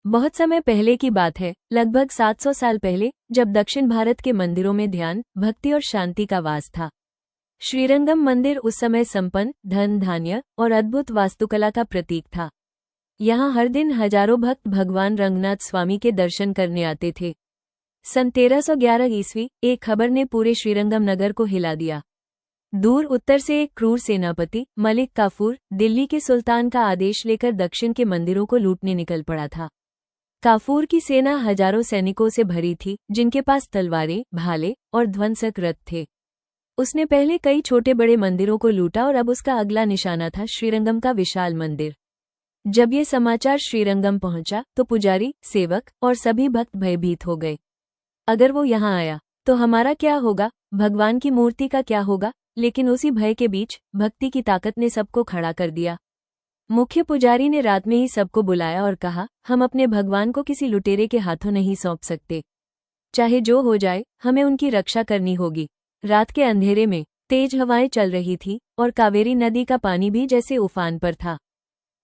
बहुत समय पहले की बात है, लगभग 700 साल पहले, जब दक्षिण भारत के मंदिरों में ध्यान, भक्ति और शांति का वास था। श्रीरंगम मंदिर उस समय संपन्न, धन धान्य और अद्भुत वास्तुकला का प्रतीक था। यहाँ हर दिन हजारों भक्त भगवान रंगनाथ स्वामी के दर्शन करने आते थे। सन 1311 ईस्वी, एक खबर ने पूरे श्रीरंगम नगर को हिला दिया। दूर उत्तर से एक क्रूर सेनापति, मलिक काफूर, दिल्ली के सुल्तान का आदेश लेकर दक्षिण के मंदिरों को लूटने निकल पड़ा था। काफूर की सेना हजारों सैनिकों से भरी थी, जिनके पास तलवारें, भाले और ध्वंसक रथ थे। उसने पहले कई छोटे बड़े मंदिरों को लूटा और अब उसका अगला निशाना था श्रीरंगम का विशाल मंदिर। जब ये समाचार श्रीरंगम पहुंचा तो पुजारी, सेवक और सभी भक्त भयभीत हो गए। अगर वो यहाँ आया तो हमारा क्या होगा, भगवान की मूर्ति का क्या होगा? लेकिन उसी भय के बीच भक्ति की ताकत ने सबको खड़ा कर दिया। मुख्य पुजारी ने रात में ही सबको बुलाया और कहा, हम अपने भगवान को किसी लुटेरे के हाथों नहीं सौंप सकते। चाहे जो हो जाए, हमें उनकी रक्षा करनी होगी। रात के अंधेरे में तेज हवाएं चल रही थी और कावेरी नदी का पानी भी जैसे उफान पर था।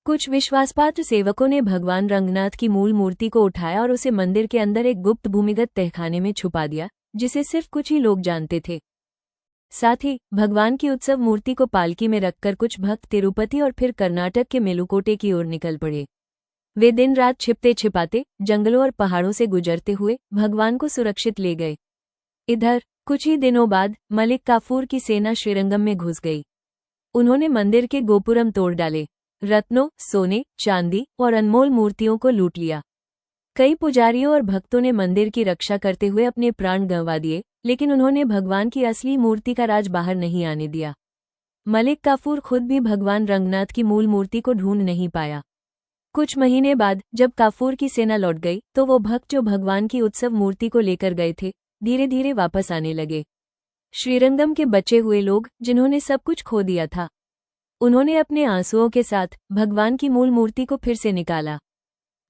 कुछ विश्वासपात्र सेवकों ने भगवान रंगनाथ की मूल मूर्ति को उठाया और उसे मंदिर के अंदर एक गुप्त भूमिगत तहखाने में छुपा दिया, जिसे सिर्फ कुछ ही लोग जानते थे। साथ ही भगवान की उत्सव मूर्ति को पालकी में रखकर कुछ भक्त तिरुपति और फिर कर्नाटक के मेलुकोटे की ओर निकल पड़े। वे दिन रात छिपते छिपाते, जंगलों और पहाड़ों से गुजरते हुए भगवान को सुरक्षित ले गए। इधर कुछ ही दिनों बाद मलिक काफूर की सेना श्रीरंगम में घुस गई। उन्होंने मंदिर के गोपुरम तोड़ डाले, रत्नों, सोने, चांदी और अनमोल मूर्तियों को लूट लिया। कई पुजारियों और भक्तों ने मंदिर की रक्षा करते हुए अपने प्राण गंवा दिए, लेकिन उन्होंने भगवान की असली मूर्ति का राज बाहर नहीं आने दिया। मलिक काफूर खुद भी भगवान रंगनाथ की मूल मूर्ति को ढूंढ नहीं पाया। कुछ महीने बाद जब काफूर की सेना लौट गई तो वो भक्त जो भगवान की उत्सव मूर्ति को लेकर गए थे, धीरे धीरे वापस आने लगे। श्रीरंगम के बचे हुए लोग, जिन्होंने सब कुछ खो दिया था, उन्होंने अपने आंसुओं के साथ भगवान की मूल मूर्ति को फिर से निकाला।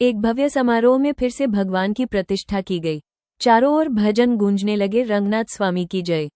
एक भव्य समारोह में फिर से भगवान की प्रतिष्ठा की गई। चारों ओर भजन गूंजने लगे, रंगनाथ स्वामी की जय।